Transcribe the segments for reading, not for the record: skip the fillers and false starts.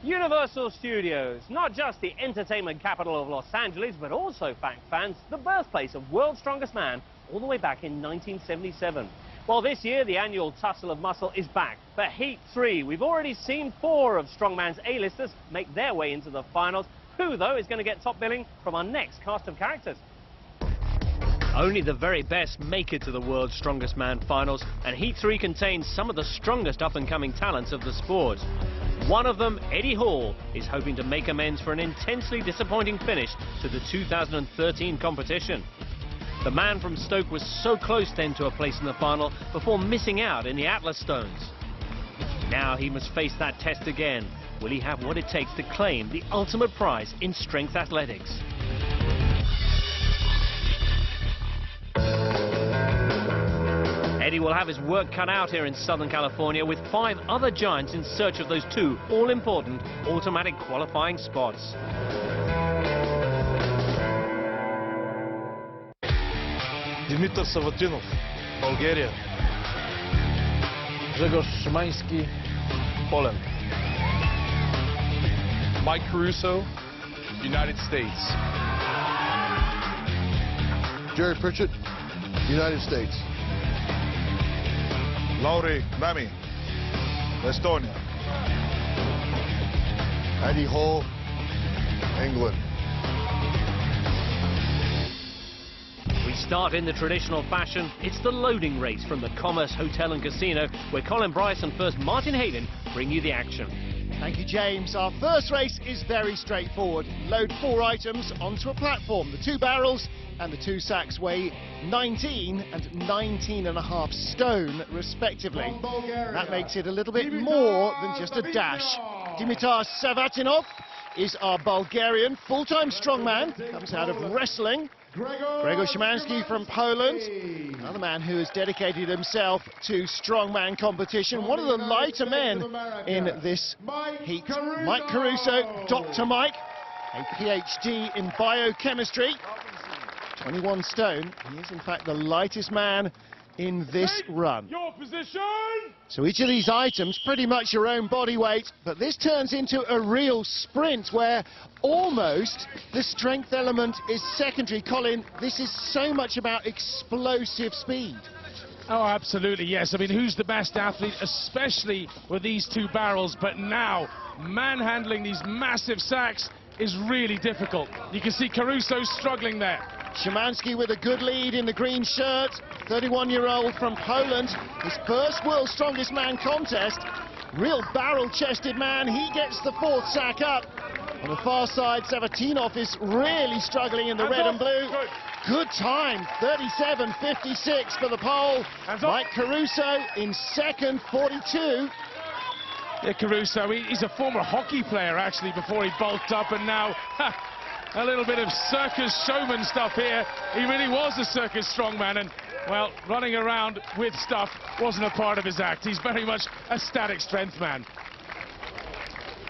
Universal Studios, not just the entertainment capital of Los Angeles, but also, fact fans, the birthplace of World's Strongest Man all the way back in 1977. Well, this year, the annual Tussle of Muscle is back. For Heat 3, we've already seen 4 of Strongman's A-listers make their way into the finals. Who, though, is going to get top billing from our next cast of characters? Only the very best make it to the World's Strongest Man finals, and Heat 3 contains some of the strongest up-and-coming talents of the sport. One of them, Eddie Hall, is hoping to make amends for an intensely disappointing finish to the 2013 competition. The man from Stoke was so close then to a place in the final before missing out in the Atlas Stones. Now he must face that test again. Will he have what it takes to claim the ultimate prize in strength athletics? Eddie will have his work cut out here in Southern California with 5 other giants in search of those 2 all-important automatic qualifying spots. Dimitar Savatinov, Bulgaria. Grzegorz, Szymanski, Poland. Caruso, United States. Pritchett, United States. Lauri, Nami, Estonia. Eddie Hall, England. We start in the traditional fashion. It's the loading race from the Commerce Hotel and Casino, where Colin Bryce and first Martin Hayden bring you the action. Thank you, James. Our first race is very straightforward. Load 4 items onto a platform. The 2 barrels and the 2 sacks weigh 19 and 19.5 stone, respectively. That makes it a little bit more than just a dash. Dimitar Savatinov is our Bulgarian full-time strongman. Comes out of wrestling. Grzegorz Szymanski from Poland, another man who has dedicated himself to strongman competition. One of the lighter men in this heat. Mike Caruso, Dr. Mike, a PhD in biochemistry, 21 stone. He is in fact the lightest man in this run. Your position! So each of these items pretty much your own body weight, but this turns into a real sprint where almost the strength element is secondary. Colin, this is so much about explosive speed. Oh, absolutely, yes. I mean, who's the best athlete, especially with these 2 barrels? But now, manhandling these massive sacks is really difficult. You can see Caruso struggling there. Szymanski with a good lead in the green shirt, 31-year-old from Poland. His first World's Strongest Man contest. Real barrel-chested man. He gets the 4th sack up. On the far side, Savatinov is really struggling in the red and blue. Good time, 37.56 for the pole. Mike Caruso in second, 42. Yeah, Caruso, he's a former hockey player, actually, before he bulked up, and now a little bit of circus showman stuff here. He really was a circus strongman, and, well, running around with stuff wasn't a part of his act. He's very much a static strength man.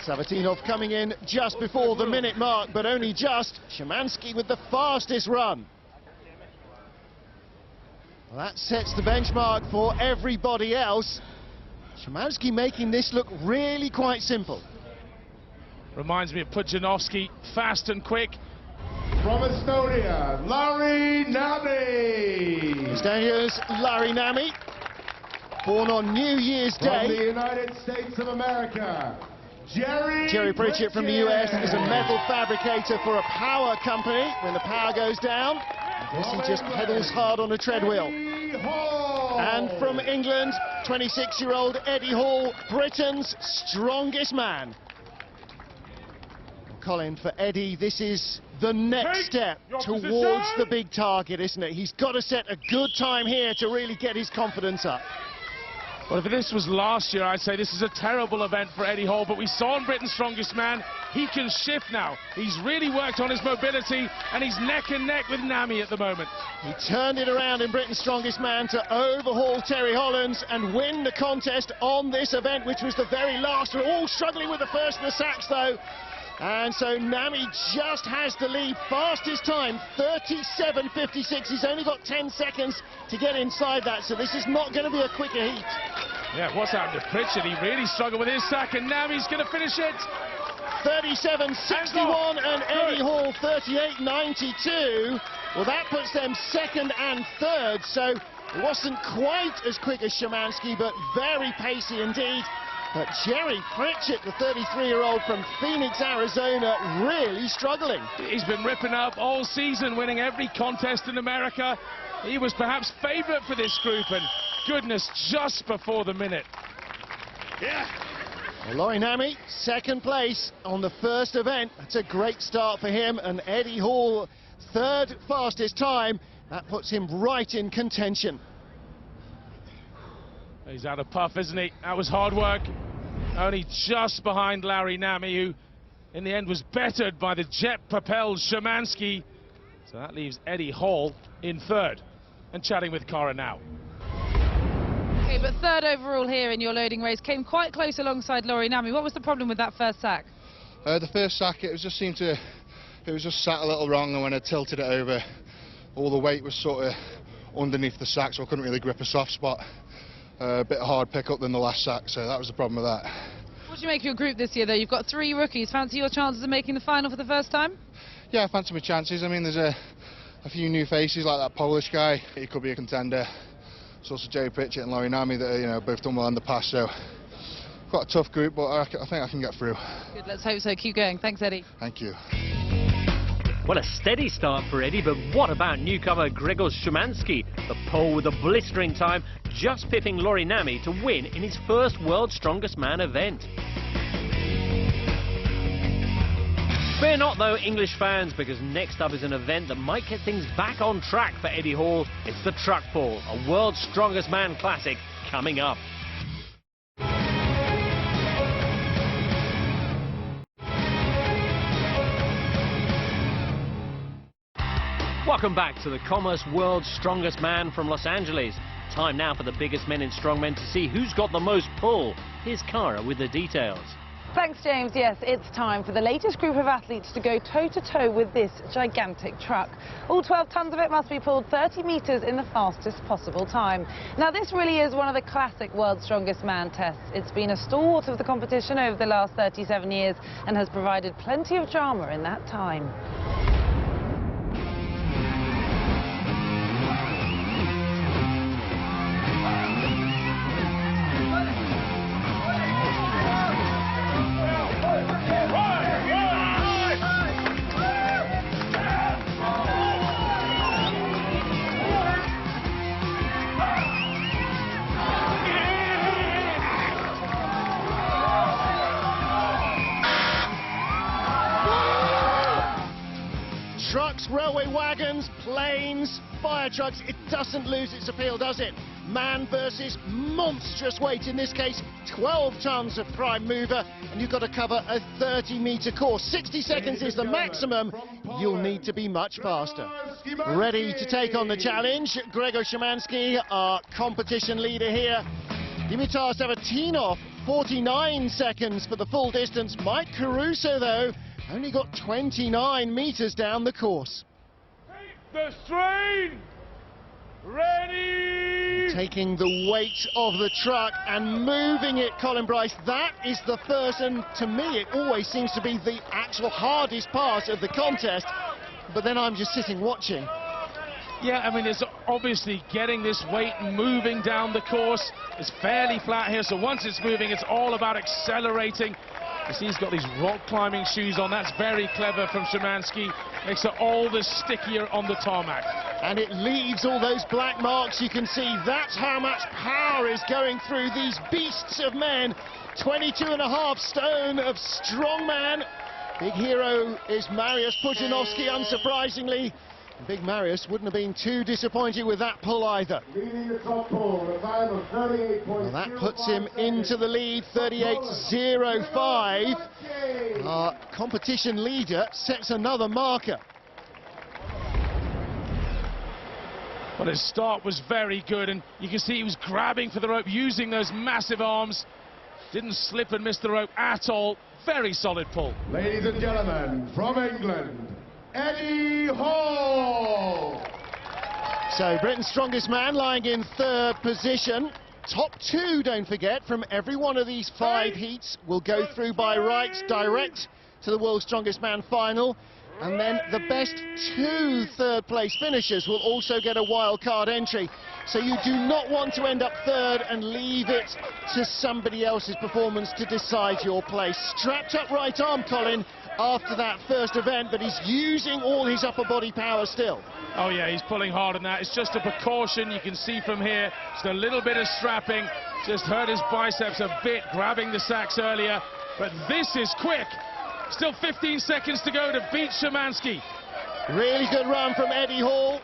Savatinov coming in just before the minute mark, but only just. Szymanski with the fastest run. Well, that sets the benchmark for everybody else. Szymanski making this look really quite simple. Reminds me of Pudzianowski, fast and quick. From Estonia, Lauri, Nami. Estonia's Lauri Nami, born on New Year's Day. From the United States of America, Jerry Pritchett from the US is a metal fabricator for a power company. When the power goes down, I guess he just pedals hard on a treadwheel. And from England, 26-year-old Eddie Hall, Britain's strongest man. Colin, for Eddie, this is the next step towards the big target, isn't it? He's got to set a good time here to really get his confidence up. Well, if this was last year, I'd say this is a terrible event for Eddie Hall, but we saw in Britain's Strongest Man, he can shift now. He's really worked on his mobility, and he's neck and neck with Nami at the moment. He turned it around in Britain's Strongest Man to overhaul Terry Hollands and win the contest on this event, which was the very last. We're all struggling with the first of the sacks, though. And so Nami just has the lead. Fastest time, 37.56. He's only got 10 seconds to get inside that, so this is not going to be a quicker heat. Yeah, what's happened to Pritchett? He really struggled with his sack, and Nami's going to finish it. 37.61 and Eddie Hall 38.92. Well, that puts them second and third, so it wasn't quite as quick as Szymanski, but very pacey indeed. But Jerry Pritchett, the 33-year-old from Phoenix, Arizona, really struggling. He's been ripping up all season, winning every contest in America. He was perhaps favourite for this group, and goodness, just before the minute. Yeah. Well, Lauri Nami, second place on the first event. That's a great start for him, and Eddie Hall, third fastest time. That puts him right in contention. He's out of puff, isn't he? That was hard work. Only just behind Lauri Nami, who in the end was bettered by the jet-propelled Szymanski. So that leaves Eddie Hall in third. And chatting with Cara now. Okay, but third overall here in your loading race, came quite close alongside Lauri Nami. What was the problem with that first sack? The first sack, it was just sat a little wrong, and when I tilted it over, all the weight was sort of underneath the sack, so I couldn't really grip a soft spot. A bit of hard pick-up than the last sack, so that was the problem with that. What do you make of your group this year, though? You've got 3 rookies. Fancy your chances of making the final for the first time? Yeah, I fancy my chances. I mean, there's a few new faces, like that Polish guy. He could be a contender. There's also Jerry Pritchett and Lauri Nami that are, both done well in the past, so quite a tough group, but I think I can get through. Good, let's hope so. Keep going. Thanks, Eddie. Thank you. What a steady start for Eddie, but what about newcomer Grzegorz Szymanski? The pole with a blistering time, just pipping Lauri Nami to win in his first World's Strongest Man event. Fear not, though, English fans, because next up is an event that might get things back on track for Eddie Hall. It's the Truck Pull, a World's Strongest Man classic coming up. Welcome back to the Commerce World's Strongest Man from Los Angeles. Time now for the biggest men in strongmen to see who's got the most pull. Here's Cara with the details. Thanks, James. Yes, it's time for the latest group of athletes to go toe-to-toe with this gigantic truck. All 12 tons of it must be pulled 30 metres in the fastest possible time. Now, this really is one of the classic World's Strongest Man tests. It's been a stalwart of the competition over the last 37 years and has provided plenty of drama in that time. Trucks, railway wagons, planes, fire trucks, it doesn't lose its appeal, does it? Man versus monstrous weight, in this case 12 tons of prime mover, and you've got to cover a 30-metre course. 60 seconds is the maximum. You'll need to be much faster. Ready to take on the challenge, Grzegorz Szymanski, our competition leader here. Dimitar Savatinov, 49 seconds for the full distance. Mike Caruso, though, only got 29 metres down the course. The strain! Ready! Taking the weight of the truck and moving it, Colin Bryce. That is the first, and to me it always seems to be the actual hardest part of the contest. But then I'm just sitting watching. Yeah, I mean, it's obviously getting this weight moving down the course. It's fairly flat here, so once it's moving, it's all about accelerating. You see he's got these rock climbing shoes on. That's very clever from Szymanski. Makes it all the stickier on the tarmac. And it leaves all those black marks. You can see that's how much power is going through these beasts of men. 22.5 stone of strongman. Big hero is Mariusz Pudzianowski, unsurprisingly. Big Mariusz wouldn't have been too disappointed with that pull either. Well, that puts him into the lead, 38.05. Our competition leader sets another marker. Well, his start was very good, and you can see he was grabbing for the rope, using those massive arms. Didn't slip and miss the rope at all. Very solid pull. Ladies and gentlemen, from England, Eddie Hall. So Britain's strongest man lying in third position. Top 2, don't forget, from every one of these 5 heats will go through by rights direct to the World's Strongest Man final. And then the best 2 third-place finishers will also get a wild-card entry. So you do not want to end up third and leave it to somebody else's performance to decide your place. Strapped up right arm, Colin, after that first event, but he's using all his upper body power still. Oh yeah, he's pulling hard on that. It's just a precaution. You can see from here, just a little bit of strapping. Just hurt his biceps a bit, grabbing the sacks earlier. But this is quick. Still 15 seconds to go to beat Szymanski. Really good run from Eddie Hall.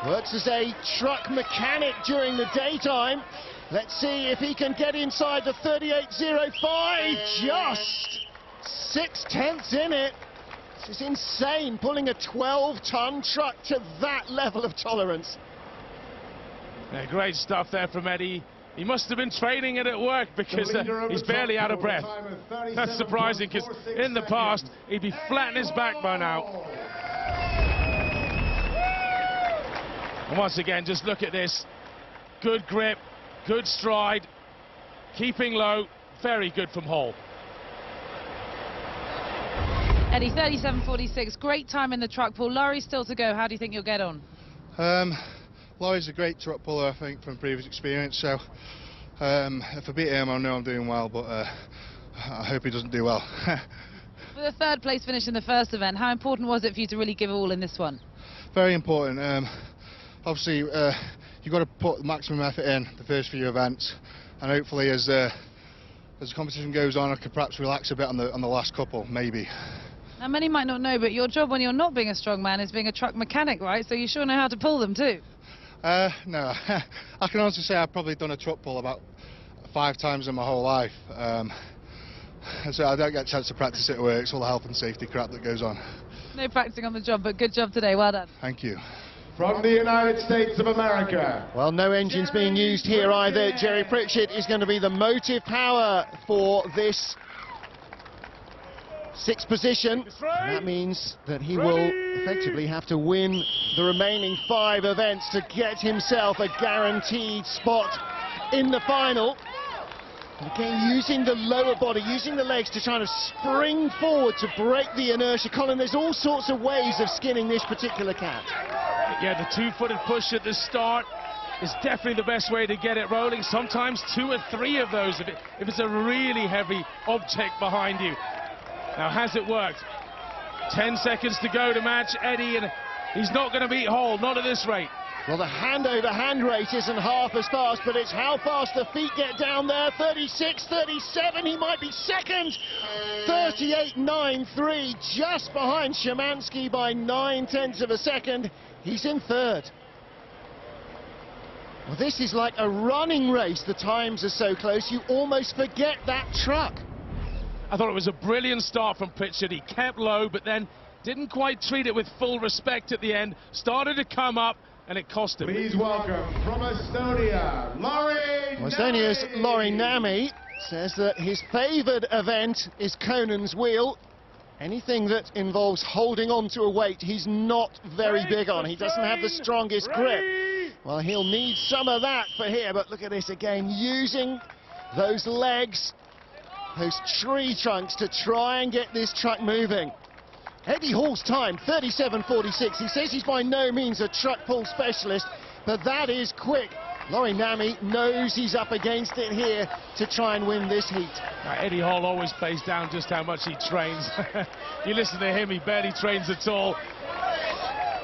Works as a truck mechanic during the daytime. Let's see if he can get inside the 38.05. Just 6/10 in it. This is insane, pulling a 12-ton truck to that level of tolerance. Yeah, great stuff there from Eddie. He must have been training it at work, because he's barely out of breath. That's surprising, because in the past, he'd be flat on his back by now. And once again, just look at this. Good grip, good stride, keeping low, very good from Hall. Eddie, 37.46, great time in the truck pull. Lauri still to go. How do you think you'll get on? Lauri's a great truck puller, I think, from previous experience, so if I beat him, I know I'm doing well, but I hope he doesn't do well. For the third place finish in the first event, how important was it for you to really give all in this one? Very important. Obviously, you've got to put maximum effort in the first few events, and hopefully as the competition goes on, I could perhaps relax a bit on the last couple, maybe. Now, many might not know, but your job when you're not being a strongman is being a truck mechanic, right? So you sure know how to pull them too? No, I can honestly say I've probably done a truck pull about 5 times in my whole life. So I don't get a chance to practice it at work. It's all the health and safety crap that goes on. No practicing on the job, but good job today. Well done. Thank you. From the United States of America. Well, no engines being used here either. Jerry Pritchett is going to be the motive power for this 6th position. That means that he will effectively have to win the remaining 5 events to get himself a guaranteed spot in the final. And again, using the lower body, using the legs to try to spring forward to break the inertia. Colin, there's all sorts of ways of skinning this particular cat. Yeah, the 2-footed push at the start is definitely the best way to get it rolling. Sometimes 2 or 3 of those if it's a really heavy object behind you. Now, has it worked? 10 seconds to go to match Eddie, and he's not going to beat Hall, not at this rate. Well, the hand-over-hand rate isn't half as fast, but it's how fast the feet get down there. 36, 37, he might be second. 38.93, just behind Szymanski by 9/10 of a second. He's in third. Well, this is like a running race. The times are so close, you almost forget that truck. I thought it was a brilliant start from Pritchett. He kept low, but then didn't quite treat it with full respect at the end. Started to come up, and it cost him. Please welcome from Estonia, Lauri Nami. Estonia's Lauri Nami says that his favoured event is Conan's wheel. Anything that involves holding on to a weight, he's not very big on. He doesn't have the strongest grip. Well, he'll need some of that for here, but look at this again, using those legs, those tree trunks to try and get this truck moving. Eddie Hall's time, 37.46. He says he's by no means a truck pull specialist, but that is quick. Lauri Nami knows he's up against it here to try and win this heat. Now, Eddie Hall always plays down just how much he trains. You listen to him, he barely trains at all.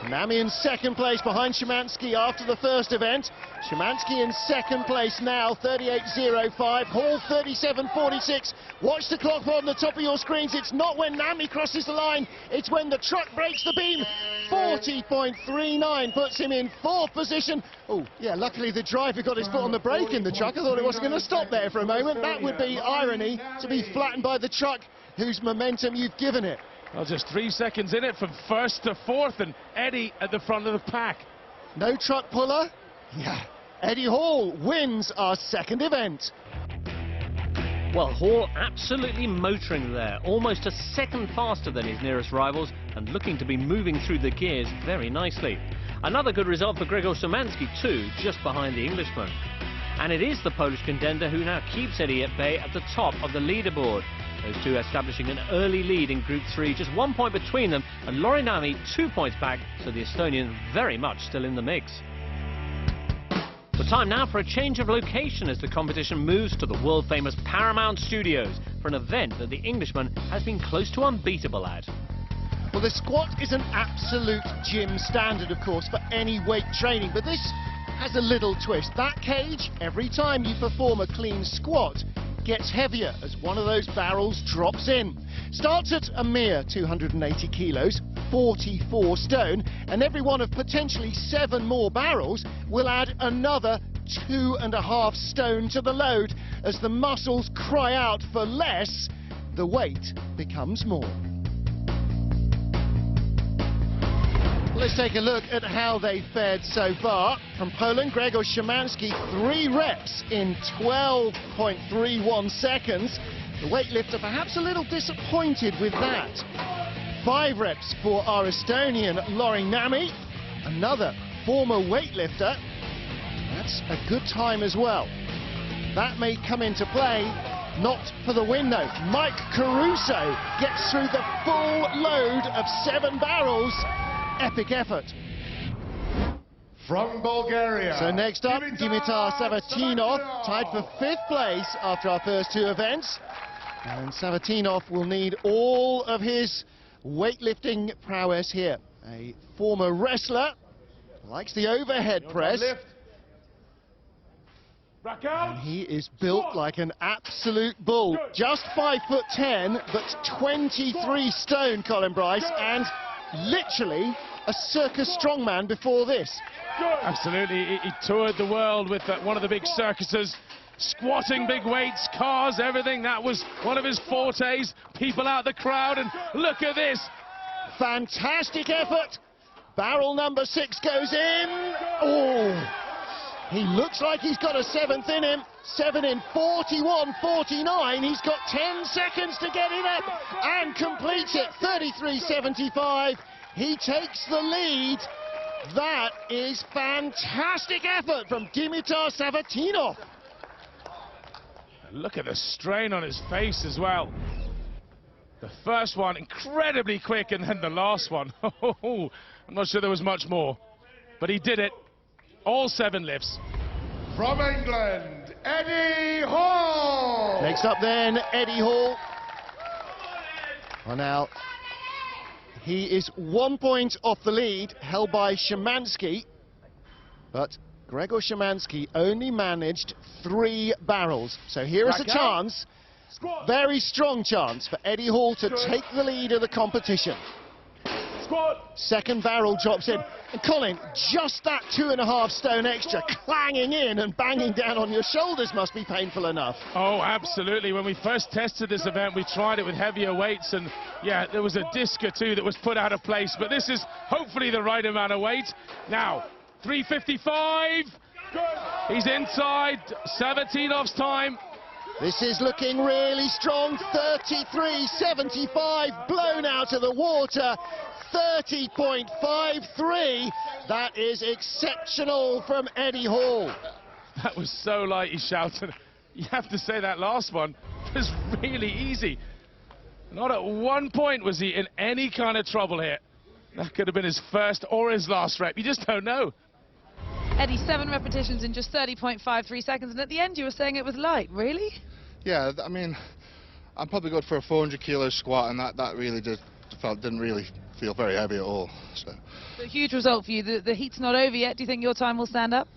Nami in second place behind Szymanski after the first event. Szymanski in second place now, 38.05. Hall 37.46. Watch the clock on the top of your screens. It's not when Nami crosses the line, it's when the truck breaks the beam. 40.39 puts him in 4th position. Oh, yeah, luckily the driver got his foot on the brake in the truck. I thought it wasn't going to stop there for a moment. That would be irony, to be flattened by the truck whose momentum you've given it. Well, just 3 seconds in it from 1st to 4th, and Eddie at the front of the pack. No truck puller? Yeah. Eddie Hall wins our 2nd event. Well, Hall absolutely motoring there, almost a second faster than his nearest rivals, and looking to be moving through the gears very nicely. Another good result for Grzegorz Szymanski too, just behind the Englishman. And it is the Polish contender who now keeps Eddie at bay at the top of the leaderboard. Those two establishing an early lead in Group 3, just 1 point between them, and Lauri Nami 2 points back, so the Estonian very much still in the mix. The time now for a change of location as the competition moves to the world-famous Paramount Studios for an event that the Englishman has been close to unbeatable at. Well, the squat is an absolute gym standard, of course, for any weight training, but this has a little twist. That cage, every time you perform a clean squat, gets heavier as one of those barrels drops in. Starts at a mere 280 kilos, 44 stone, and every one of potentially 7 more barrels will add another 2.5 stone to the load. As the muscles cry out for less, the weight becomes more. Let's take a look at how they fared so far. From Poland, Grzegorz Szymanski, 3 reps in 12.31 seconds. The weightlifter perhaps a little disappointed with that. 5 reps for our Estonian Lauri Nami, another former weightlifter. That's a good time as well. That may come into play, not for the win though. Mike Caruso gets through the full load of 7 barrels. Epic effort. From Bulgaria. So next up, Dimitar Savatinov, tied for 5th place after our first 2 events. And Savatinov will need all of his weightlifting prowess here. A former wrestler, likes the overhead press. And he is built like an absolute bull. Just 5'10", but 23 stone, Colin Bryce, and literally a circus strongman before this. Absolutely, he toured the world with one of the big circuses, squatting big weights, cars, everything. That was one of his fortes. People out the crowd, and look at this. Fantastic effort. Barrel number 6 goes in. Oh, he looks like he's got a 7th in him. 7 in 41.49. He's got 10 seconds to get it up and completes it. 33.75. He takes the lead. That is fantastic effort from Dimitar Savatinov. Look at the strain on his face as well. The first one incredibly quick, and then the last one. I'm not sure there was much more, but he did it. All 7 lifts. From England, Eddie Hall. Next up then, Eddie Hall. Well, now, he is 1 point off the lead, held by Szymanski. But Grzegorz Szymanski only managed 3 barrels. So here is a chance, very strong chance, for Eddie Hall to take the lead of the competition. Second barrel drops in. And Colin, just that 2.5 stone extra clanging in and banging down on your shoulders must be painful enough. Oh, absolutely. When we first tested this event, we tried it with heavier weights, and yeah, there was a disc or 2 that was put out of place, but this is hopefully the right amount of weight. Now, 3:55. He's inside. Savatinov's time. This is looking really strong. 33.75 blown out of the water. 30.53. That is exceptional from Eddie Hall. That was so light, he shouted. You have to say that last one was really easy. Not at 1 point was he in any kind of trouble here. That could have been his first or his last rep. You just don't know. Eddie, 7 repetitions in just 30.53 seconds, and at the end you were saying it was light. Really? Yeah, I mean, I'm probably good for a 400 kilo squat, and that really didn't really feel very heavy at all. So A huge result for you. The heat's not over yet. Do you think your time will stand up?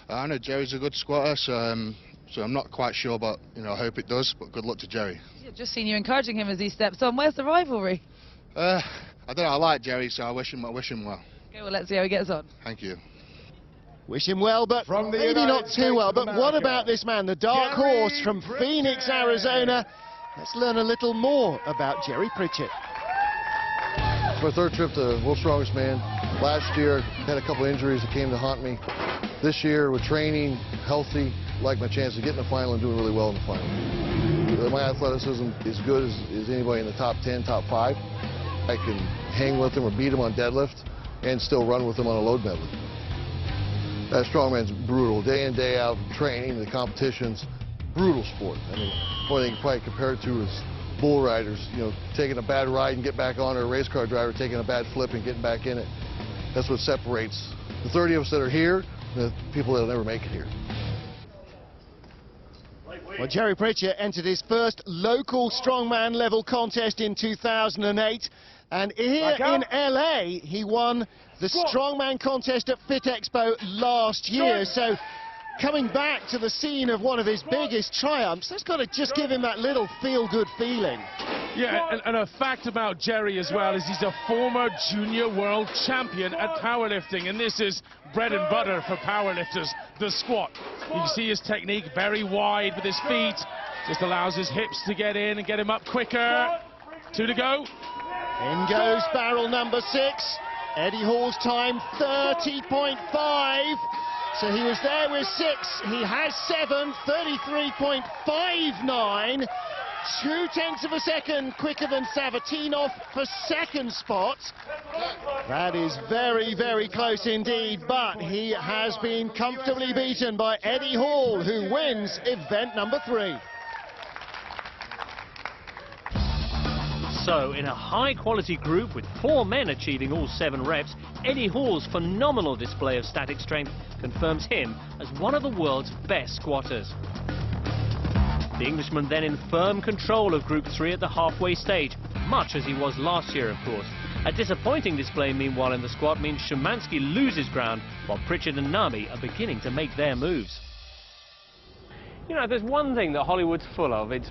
I know Jerry's a good squatter, so I'm not quite sure, but you know, I hope it does. But good luck to Jerry. I've just seen you encouraging him as he steps on. Where's the rivalry? I don't know. I like Jerry, so I wish him well. Okay, well, let's see how he gets on. Thank you. Wish him well, but maybe not too well. But what about this man, the dark horse from Phoenix, Arizona? Let's learn a little more about Jerry Pritchett. It's my 3rd trip to World's Strongest Man. Last year, had a couple injuries that came to haunt me. This year, with training, healthy, like my chance of getting the final and doing really well in the final. My athleticism is good as anybody in the top 10, top 5. I can hang with them or beat them on deadlift and still run with them on a load medley. That strongman's brutal, day in, day out, training, the competitions, brutal sport. I mean, the only thing you can probably compare it to is bull riders, you know, taking a bad ride and get back on, or a race car driver taking a bad flip and getting back in it. That's what separates the 30 of us that are here, the people that'll never make it here. Well, Jerry Pritchett entered his first local strongman level contest in 2008, and here in LA he won the strongman contest at Fit Expo last year. So coming back to the scene of one of his biggest triumphs, that's got to just give him that little feel-good feeling. Yeah, and a fact about Jerry as well is he's a former junior world champion at powerlifting, and this is bread and butter for powerlifters, the squat. You can see his technique, very wide with his feet, just allows his hips to get in and get him up quicker. 2 to go. In goes barrel number 6. Eddie Hall's time 30.5. So he was there with 6. He has 7, 33.59. 0.2 of a second quicker than Savatinov for second spot. That is very, very close indeed, but he has been comfortably beaten by Eddie Hall, who wins event number 3. So, in a high-quality group with 4 men achieving all 7 reps, Eddie Hall's phenomenal display of static strength confirms him as one of the world's best squatters. The Englishman then in firm control of Group 3 at the halfway stage, much as he was last year, of course. A disappointing display, meanwhile, in the squat means Szymanski loses ground, while Pritchett and Nami are beginning to make their moves. You know, there's one thing that Hollywood's full of. It's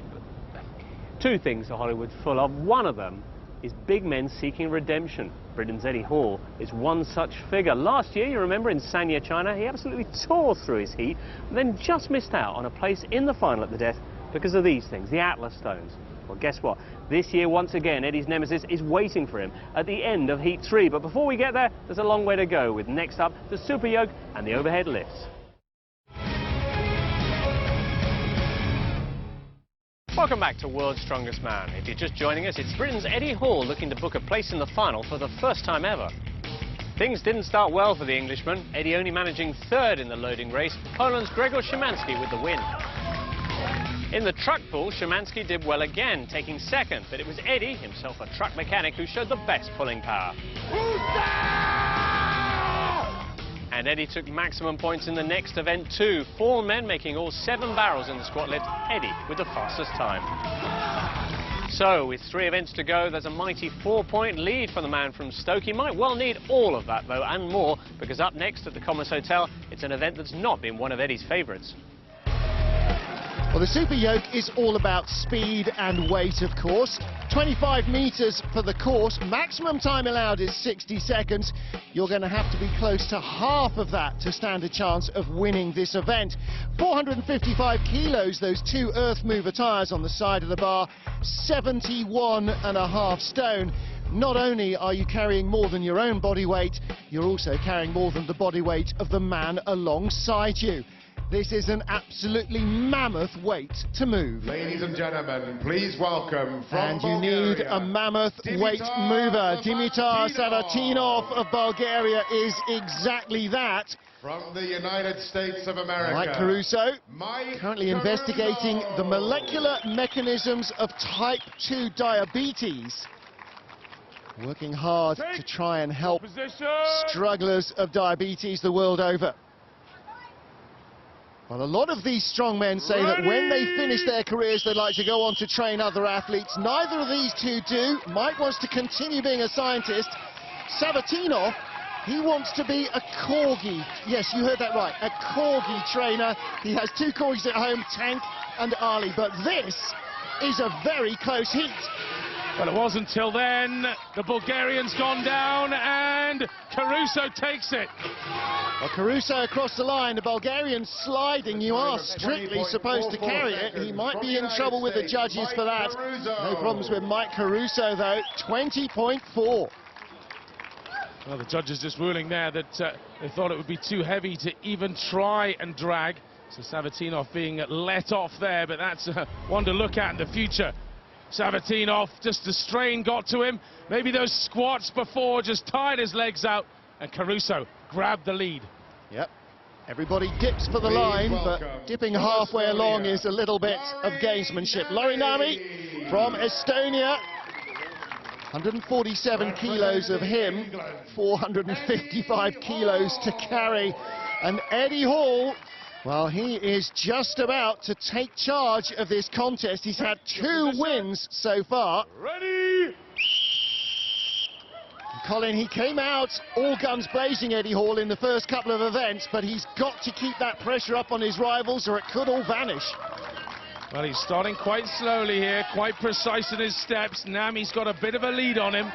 2 things that Hollywood's full of. One of them is big men seeking redemption. Britain's Eddie Hall is one such figure. Last year, you remember, in Sanya, China, he absolutely tore through his heat, and then just missed out on a place in the final at the death because of these things, the Atlas stones. Well, guess what? This year, once again, Eddie's nemesis is waiting for him at the end of Heat 3. But before we get there, there's a long way to go, with next up the super yoke and the overhead lifts. Welcome back to World's Strongest Man. If you're just joining us, it's Britain's Eddie Hall looking to book a place in the final for the first time ever. Things didn't start well for the Englishman, Eddie only managing 3rd in the loading race, Poland's Grzegorz Szymanski with the win. In the truck pull, Szymanski did well again, taking 2nd, but it was Eddie, himself a truck mechanic, who showed the best pulling power. And Eddie took maximum points in the next event too. 4 men making all 7 barrels in the squat lift, Eddie with the fastest time. So, with 3 events to go, there's a mighty 4-point lead for the man from Stoke. He might well need all of that, though, and more, because up next at the Commerce Hotel, it's an event that's not been one of Eddie's favourites. Well, the super yoke is all about speed and weight, of course. 25 meters for the course. Maximum time allowed is 60 seconds. You're going to have to be close to half of that to stand a chance of winning this event. 455 kilos, those 2 earth mover tyres on the side of the bar. 71.5 stone. Not only are you carrying more than your own body weight, you're also carrying more than the body weight of the man alongside you. This is an absolutely mammoth weight to move. Ladies and gentlemen, please welcome from And you Bulgaria, need a mammoth weight mover. Dimitar Savatinov of Bulgaria is exactly that. From the United States of America, Like Caruso, Mike currently investigating the molecular mechanisms of type 2 diabetes. Working hard to try and help strugglers of diabetes the world over. Well, a lot of these strong men say that when they finish their careers, they'd like to go on to train other athletes. Neither of these 2 do. Mike wants to continue being a scientist. Savatinov, he wants to be a corgi. Yes, you heard that right, a corgi trainer. He has 2 corgis at home, Tank and Ali. But this is a very close heat. Well, it was until then. The Bulgarian's gone down, and Caruso takes it. Well, Caruso across the line, the Bulgarian sliding. You are strictly supposed to carry it. He might be in trouble with the judges for that. No problems with Mike Caruso, though. 20.4. Well, the judges just ruling there that they thought it would be too heavy to even try and drag. So Savatinov being let off there, but that's one to look at in the future. Savatinov, just the strain got to him. Maybe those squats before just tired his legs out, and Caruso grabbed the lead. Yep. Everybody dips for the line, but dipping halfway along is a little bit of gamesmanship. Lauri, Nami, from Estonia. 147 kilos of him, 455 kilos to carry. And Eddie Hall, well, he is just about to take charge of this contest. He's had 2 wins so far. Ready? Colin, he came out all guns blazing, Eddie Hall, in the first couple of events, but he's got to keep that pressure up on his rivals or it could all vanish. Well, he's starting quite slowly here, quite precise in his steps. Nami's got a bit of a lead on him.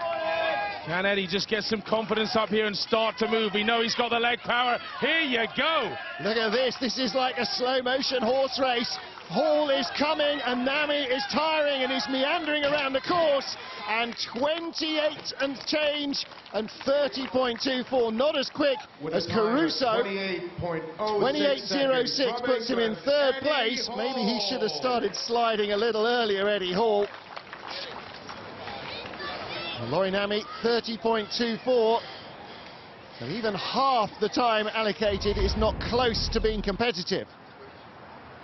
Can Eddie just get some confidence up here and start to move? We know he's got the leg power. Here you go. Look at this. This is like a slow-motion horse race. Hall is coming and Nami is tiring and he's meandering around the course. And 28 and change and 30.24, not as quick as Caruso. 28.06 puts him in 3rd place. Maybe he should have started sliding a little earlier, Eddie Hall. Lauri Nami, 30.24. So even half the time allocated is not close to being competitive.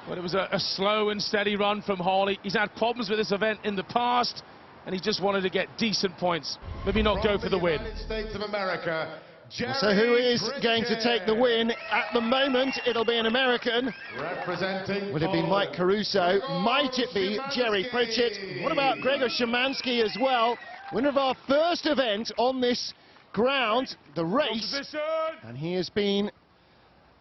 Well, it was a slow and steady run from Hall. He's had problems with this event in the past, and he just wanted to get decent points. Maybe not go for the win. States of America, so who is going to take the win? At the moment, it'll be an American. representing Will it be Mike Caruso? Might it be Jerry Pritchett? What about Grzegorz Szymanski as well? Winner of our first event on this ground, the race. And he has been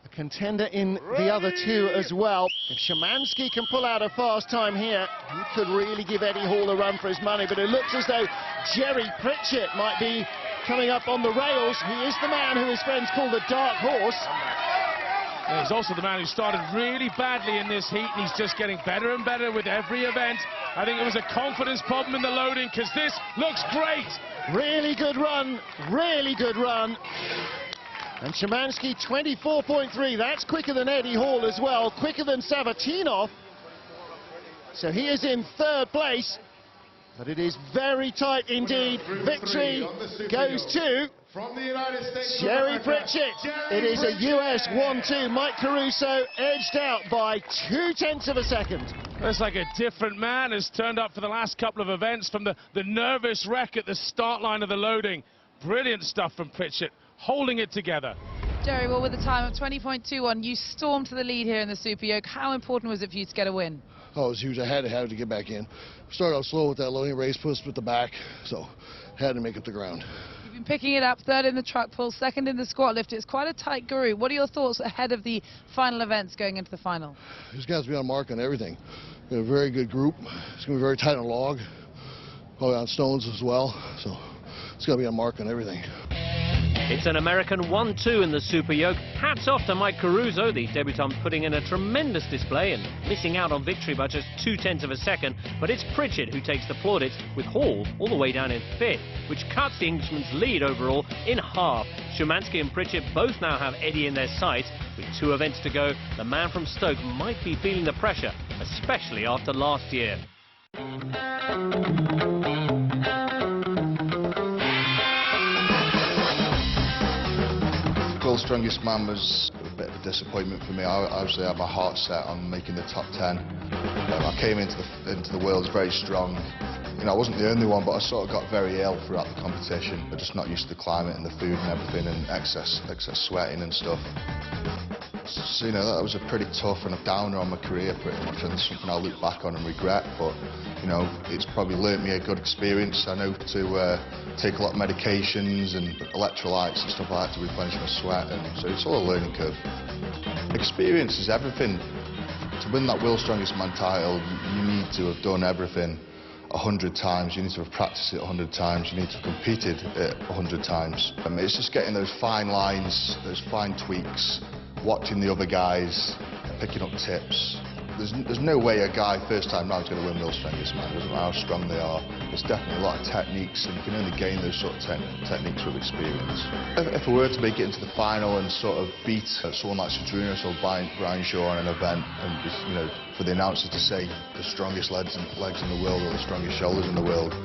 a contender in the other 2 as well. If Szymanski can pull out a fast time here, he could really give Eddie Hall a run for his money. But it looks as though Jerry Pritchett might be coming up on the rails. He is the man who his friends call the dark horse. Yeah, he's also the man who started really badly in this heat, and he's just getting better and better with every event. I think it was a confidence problem in the loading, because this looks great. Really good run, really good run. And Szymanski, 24.3, that's quicker than Eddie Hall as well, quicker than Savatinov. So he is in 3rd place, but it is very tight indeed. Victory goes to from the United States Jerry Pritchett. It is a US 1-2. Mike Caruso edged out by 0.2 of a second. Looks like a different man has turned up for the last couple of events from the nervous wreck at the start line of the loading. Brilliant stuff from Pritchett, holding it together. Jerry, well, with a time of 20.21, you stormed to the lead here in the Super Yoke. How important was it for you to get a win? Oh, it was huge. I had to get back in. Started out slow with that loading race, pushed with the back, so had to make it to ground. You've been picking it up, 3rd in the truck pull, 2nd in the squat lift. It's quite a tight group. What are your thoughts ahead of the final events going into the final? These guys will be on mark on everything. We have a very good group. It's going to be very tight on log, probably on stones as well, so it's going to be on mark on everything. It's an American 1-2 in the Super Yoke. Hats off to Mike Caruso, the debutant, putting in a tremendous display and missing out on victory by just 0.2 of a second. But it's Pritchett who takes the plaudits, with Hall all the way down in 5th, which cuts the Englishman's lead overall in half. Szymanski and Pritchett both now have Eddie in their sights. With 2 events to go, the man from Stoke might be feeling the pressure, especially after last year. World's Strongest Man was a bit of a disappointment for me. I obviously had my heart set on making the top 10. I came into the Worlds very strong. You know, I wasn't the only one, but I sort of got very ill throughout the competition. I'm just not used to the climate and the food and everything, and excess sweating and stuff. So, you know, that was a pretty tough and a downer on my career, pretty much, and it's something I'll look back on and regret. But you know, it's probably learnt me a good experience. I know to take a lot of medications and electrolytes and stuff like that to replenish my sweat, and so it's all a learning curve. Experience is everything. To win that World's Strongest Man title, you need to have done everything 100 times. You need to have practiced it 100 times. You need to have competed it 100 times. It's just getting those fine lines, those fine tweaks, watching the other guys, picking up tips. There's no way a guy first time round is going to win World's Strongest Man. It doesn't matter how strong they are. There's definitely a lot of techniques, and you can only gain those sort of techniques with experience. If I were to make it into the final and sort of beat someone like Sadrunas or Brian Shaw on an event, and you know, for the announcer to say the strongest legs in the world or the strongest shoulders in the world,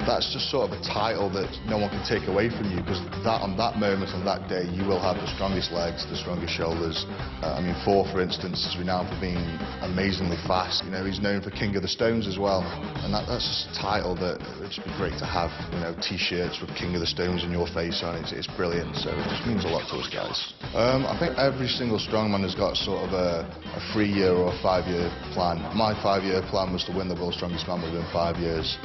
that's just sort of a title that no one can take away from you, because on that moment, on that day, you will have the strongest legs, the strongest shoulders. I mean, Thor, for instance, is renowned for being amazingly fast. You know, he's known for King of the Stones as well, and that's just a title that would just be great to have. You know, T-shirts with King of the Stones in your face on it. It's brilliant. So it just means a lot to us guys. I think every single strongman has got sort of a 3-year or a 5-year plan. My 5-year plan was to win the World's Strongest Man within 5 years.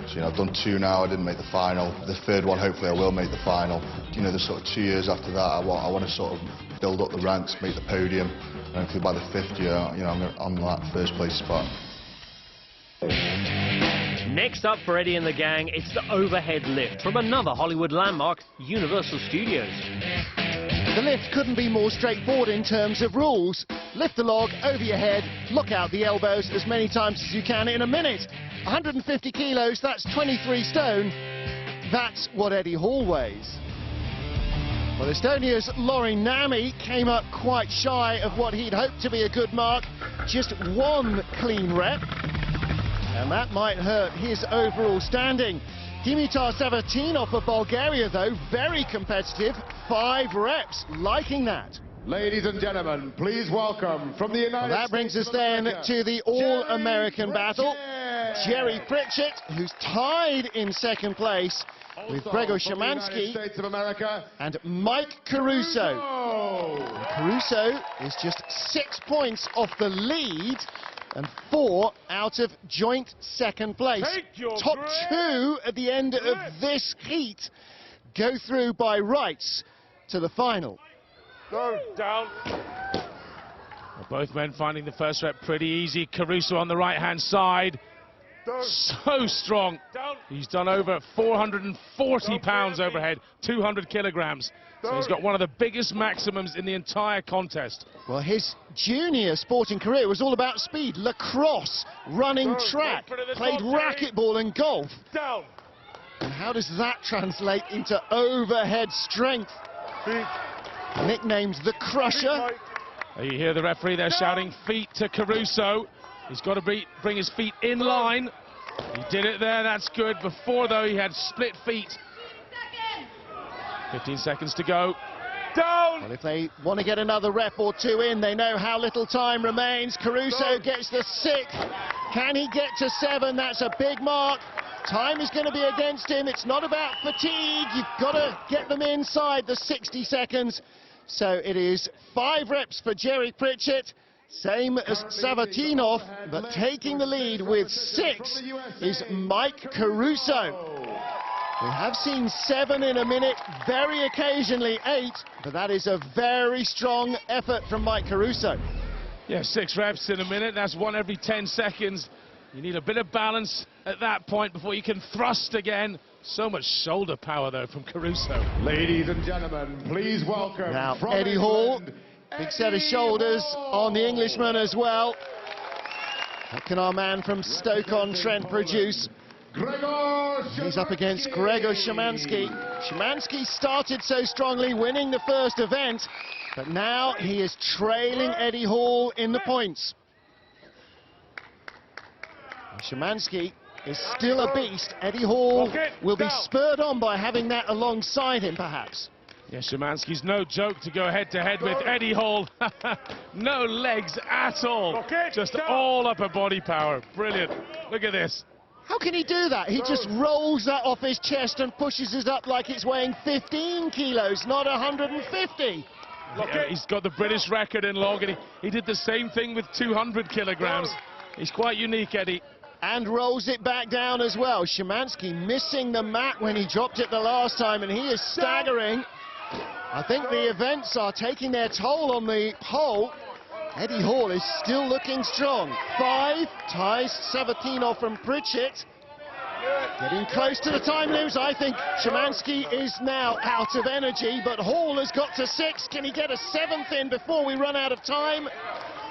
So, you know, I've done 2 now, I didn't make the final. The 3rd one, hopefully I will make the final. You know, the sort of 2 years after that, I want to sort of build up the ranks, make the podium, and hopefully by the 5th year, you know, I'm on that 1st place spot. Next up for Eddie and the gang, it's the overhead lift from another Hollywood landmark, Universal Studios. The lift couldn't be more straightforward in terms of rules. Lift the log over your head, look out the elbows as many times as you can in a minute. 150 kilos, that's 23 stone. That's what Eddie Hall weighs. Well, Estonia's Lauri Nami came up quite shy of what he'd hoped to be a good mark. Just 1 clean rep. And that might hurt his overall standing. Dimitar Savatinov of Bulgaria, though, very competitive. 5 reps, liking that. Ladies and gentlemen, please welcome from the United States. That brings us then to the All-American battle. Jerry Pritchett, who's tied in 2nd place with Grzegorz Szymanski and Mike Caruso. Caruso is just 6 points off the lead and 4 out of joint 2nd place. Top 2 at the end of this heat go through by rights to the final. Go down. Well, both men finding the 1st rep pretty easy. Caruso on the right-hand side. So strong. He's done over 440 pounds overhead, 200 kilograms. So he's got one of the biggest maximums in the entire contest. Well, his junior sporting career was all about speed, lacrosse, running track, played racquetball and golf. And how does that translate into overhead strength? Nicknamed the Crusher. You hear the referee there shouting feet to Caruso. He's got to bring his feet in line. He did it there, that's good. Before, though, he had split feet. 15 seconds to go. Down! Well, if they want to get another rep or 2 in, they know how little time remains. Caruso gets the 6th. Can he get to 7? That's a big mark. Time is going to be against him. It's not about fatigue. You've got to get them inside the 60 seconds. So it is 5 reps for Jerry Pritchett. Same as Savatinov, but taking the lead with 6 is Mike Caruso. We have seen 7 in a minute, very occasionally 8, but that is a very strong effort from Mike Caruso. Yeah, 6 reps in a minute, that's 1 every 10 seconds. You need a bit of balance at that point before you can thrust again. So much shoulder power, though, from Caruso. Ladies and gentlemen, please welcome now from Eddie Hall. England, Big set of shoulders on the Englishman as well. What can our man from Stoke-on-Trent produce? He's up against Grzegorz Szymanski. Szymanski started so strongly, winning the 1st event, but now he is trailing Eddie Hall in the points. Szymanski is still a beast. Eddie Hall will be spurred on by having that alongside him, perhaps. Yeah, Szymanski's no joke to go head-to-head with Eddie Hall. No legs at all. Just all upper body power. Brilliant. Look at this. How can he do that? He just rolls that off his chest and pushes it up like it's weighing 15 kilos, not 150. Yeah, he's got the British record in log, and he did the same thing with 200 kilograms. He's quite unique, Eddie. And rolls it back down as well. Szymanski missing the mat when he dropped it the last time, and he is staggering. I think the events are taking their toll on the pole. Eddie Hall is still looking strong. 5 ties Savatinov from Pritchett. Getting close to the time limit. I think Szymanski is now out of energy, but Hall has got to 6. Can he get a 7th in before we run out of time?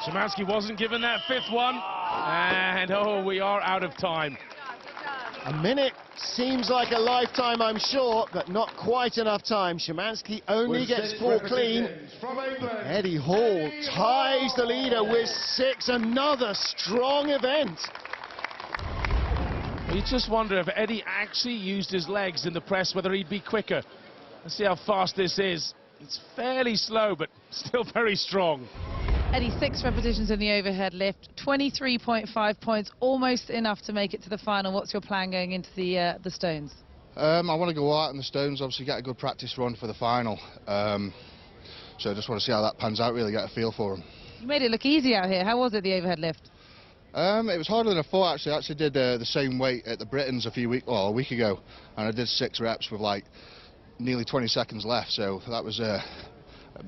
Szymanski wasn't given that 5th one, and oh, we are out of time. A minute seems like a lifetime, I'm sure, but not quite enough time. Szymanski only gets 4 clean. Eddie Hall ties the leader with 6. Another strong event. You just wonder if Eddie actually used his legs in the press, whether he'd be quicker. Let's see how fast this is. It's fairly slow, but still very strong. Eddie, 6 repetitions in the overhead lift, 23.5 points, almost enough to make it to the final. What's your plan going into the stones? I want to go out in the stones, obviously get a good practice run for the final. So I just want to see how that pans out, really get a feel for him. You made it look easy out here. How was it, the overhead lift? It was harder than I thought, actually. I actually did the same weight at the Britons a week ago, and I did 6 reps with like nearly 20 seconds left, so that was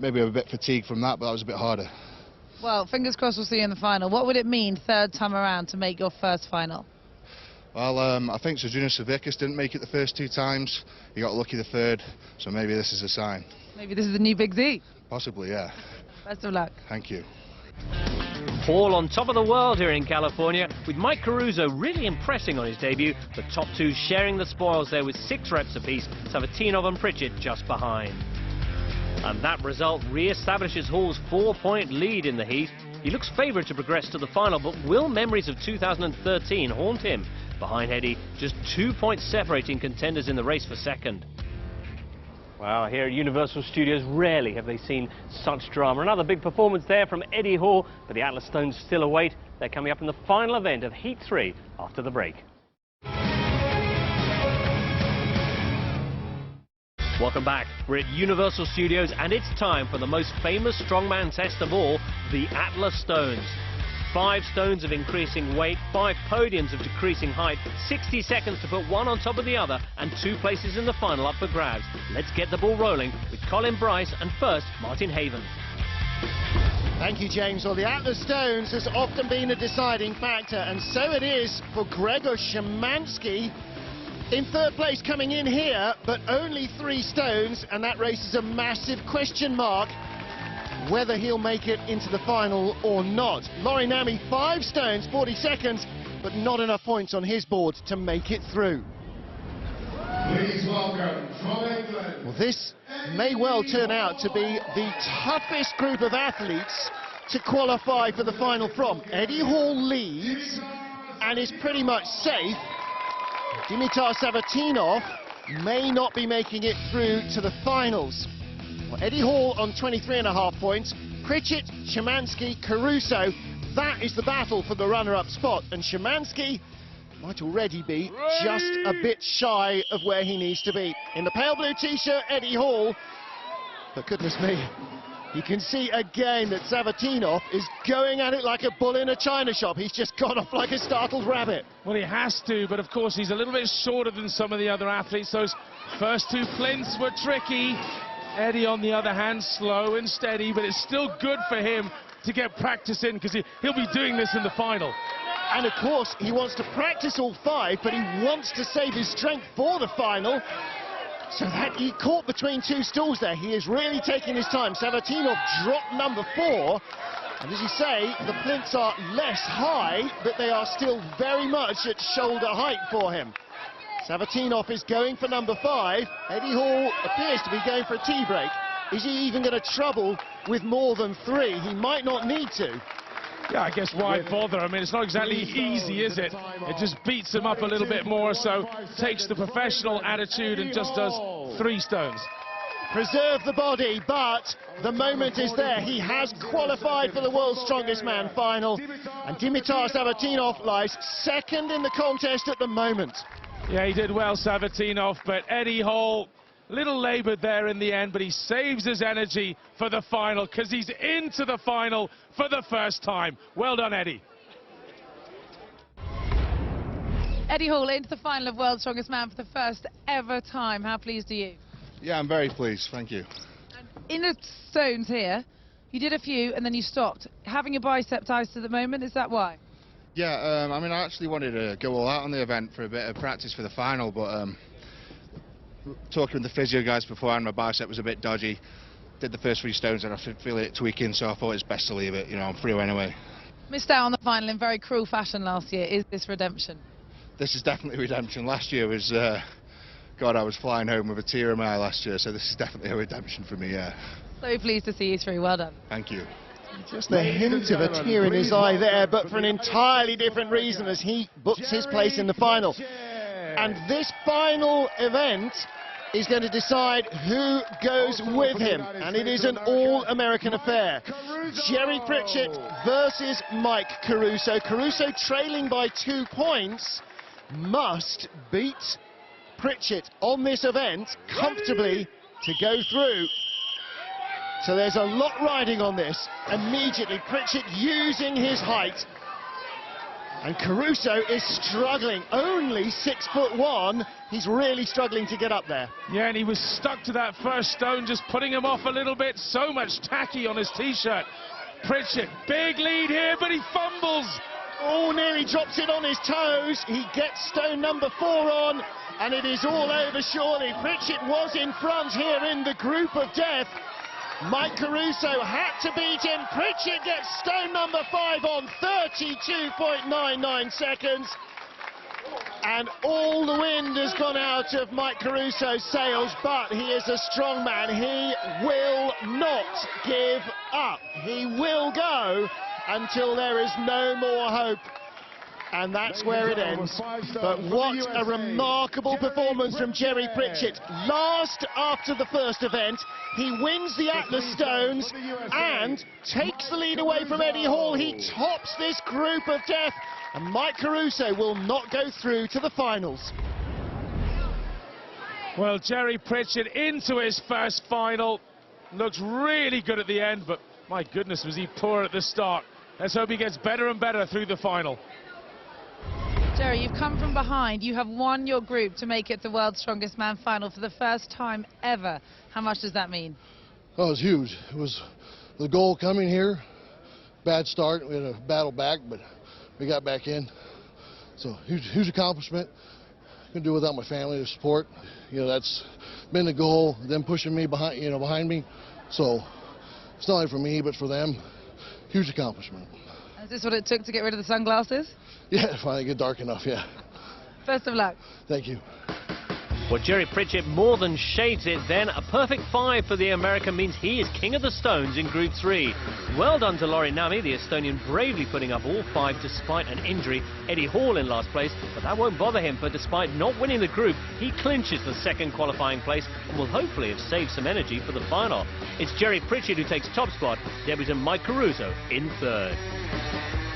maybe a bit fatigued from that, but that was a bit harder. Well, fingers crossed we'll see you in the final. What would it mean, 3rd time around, to make your first final? Well, I think Szymanski didn't make it the first 2 times. He got lucky the 3rd, so maybe this is a sign. Maybe this is the new Big Z. Possibly, yeah. Best of luck. Thank you. All on top of the world here in California, with Mike Caruso really impressing on his debut. The top 2 sharing the spoils there with 6 reps apiece, Savatinov and Pritchett just behind. And that result re-establishes Hall's 4-point lead in the heat. He looks favoured to progress to the final, but will memories of 2013 haunt him? Behind Eddie, just 2 points separating contenders in the race for second. Wow, here at Universal Studios, rarely have they seen such drama. Another big performance there from Eddie Hall, but the Atlas Stones still await. They're coming up in the final event of Heat 3 after the break. Welcome back. We're at Universal Studios, and it's time for the most famous strongman test of all, the Atlas Stones. 5 stones of increasing weight, 5 podiums of decreasing height, 60 seconds to put one on top of the other, and 2 places in the final up for grabs. Let's get the ball rolling with Colin Bryce and first Martin Haven. Thank you, James. Well, the Atlas Stones has often been a deciding factor, and so it is for Grzegorz Szymanski. In 3rd place coming in here, but only 3 stones, and that raises a massive question mark whether he'll make it into the final or not. Lauri Nami, 5 stones, 40 seconds, but not enough points on his board to make it through. Please welcome from England. Well, this may well turn out to be the toughest group of athletes to qualify for the final from. Eddie Hall leads and is pretty much safe. Dimitar Savatinov may not be making it through to the finals. Well, Eddie Hall on 23.5 points, Pritchett, Szymanski, Caruso. That is the battle for the runner-up spot, and Szymanski might already be just a bit shy of where he needs to be. In the pale blue t-shirt, Eddie Hall, but goodness me, you can see again that Savatinov is going at it like a bull in a china shop. He's just gone off like a startled rabbit. Well, he has to, but of course he's a little bit shorter than some of the other athletes. Those first 2 plinths were tricky. Eddie, on the other hand, slow and steady, but it's still good for him to get practice in, because he'll be doing this in the final. And of course, he wants to practice all 5, but he wants to save his strength for the final. So that he caught between 2 stools there. He is really taking his time. Savatinov dropped number 4. And as you say, the plinths are less high, but they are still very much at shoulder height for him. Savatinov is going for number 5. Eddie Hall appears to be going for a tea break. Is he even going to trouble with more than 3? He might not need to. Yeah, I guess why bother? I mean, it's not exactly easy, is it? It just beats him up a little bit more, so takes the professional attitude and just does 3 stones. Preserve the body, but the moment is there. He has qualified for the World's Strongest Man final, and Dimitar Savatinov lies 2nd in the contest at the moment. Yeah, he did well, Savatinov, but Eddie Hall, little laboured there in the end, but he saves his energy for the final, because he's into the final for the first time. Well done, Eddie. Eddie Hall into the final of World's Strongest Man for the first ever time. How pleased are you? Yeah, I'm very pleased, thank you. In the stones here, you did a few and then you stopped. Having your bicep ties at the moment, is that why? Yeah, I mean, I actually wanted to go all out on the event for a bit of practice for the final, but talking with the physio guys beforehand, my bicep was a bit dodgy. Did the first 3 stones and I feel it tweaking, so I thought it's best to leave it. You know, I'm through anyway. Missed out on the final in very cruel fashion last year. Is this redemption? This is definitely redemption. Last year was, God, I was flying home with a tear in my eye last year, so this is definitely a redemption for me, yeah. So pleased to see you through. Well done. Thank you. Just a hint of a tear in his eye there, but for an entirely different reason as he books his place in the final. And this final event is going to decide who goes with him, and it is an all-American affair. Jerry Pritchett versus Mike Caruso. Caruso, trailing by 2 points, must beat Pritchett on this event comfortably to go through. So there's a lot riding on this. Immediately, Pritchett using his height. And Caruso is struggling, only 6'1". He's really struggling to get up there. Yeah, and he was stuck to that first stone, just putting him off a little bit. So much tacky on his T-shirt. Pritchett, big lead here, but he fumbles. Oh, nearly drops it on his toes. He gets stone number 4 on, and it is all over surely. Pritchett was in front here in the group of death. Mike Caruso had to beat him. Pritchett gets stone number 5 on 32.99 seconds. And all the wind has gone out of Mike Caruso's sails, but he is a strong man. He will not give up. He will go until there is no more hope. And that's where it ends. But what a remarkable performance from Jerry Pritchett. Last after the first event, he wins the Atlas Stones and takes the lead away from Eddie Hall. He tops this group of death, and Mike Caruso will not go through to the finals. Well, Jerry Pritchett into his first final. Looks really good at the end, but my goodness, was he poor at the start. Let's hope he gets better and better through the final. Jerry, you've come from behind. You have won your group to make it the World's Strongest Man final for the first time ever. How much does that mean? Oh, it was huge. It was the goal coming here. Bad start. We had to battle back, but we got back in. So huge accomplishment. Couldn't do it without my family, the support. You know, that's been the goal. Them pushing me behind, behind me. So it's not only for me, but for them. Huge accomplishment. Is this what it took to get rid of the sunglasses? Yeah, finally get dark enough, yeah. Best of luck. Thank you. Well, Jerry Pritchett more than shades it then. A perfect 5 for the American means he is king of the stones in Group 3. Well done to Lauri, the Estonian bravely putting up all 5 despite an injury. Eddie Hall in last place, but that won't bother him, for despite not winning the group, he clinches the second qualifying place and will hopefully have saved some energy for the final. It's Jerry Pritchett who takes top spot, debutant Mike Caruso in 3rd.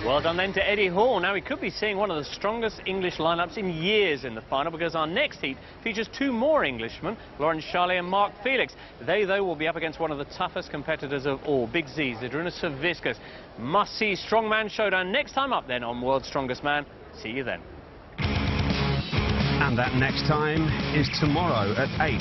Well done then to Eddie Hall. Now we could be seeing one of the strongest English lineups in years in the final, because our next heat features 2 more Englishmen, Lawrence Charlet and Mark Felix. They, though, will be up against one of the toughest competitors of all, Big Z's, Zydrunas Savickas. Must-see strongman showdown next time up then on World's Strongest Man. See you then. And that next time is tomorrow at 8.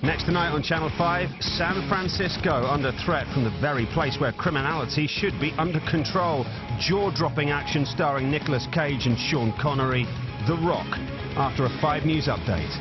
Next tonight on Channel 5, San Francisco under threat from the very place where criminality should be under control. Jaw-dropping action starring Nicolas Cage and Sean Connery, The Rock, after a 5 News update.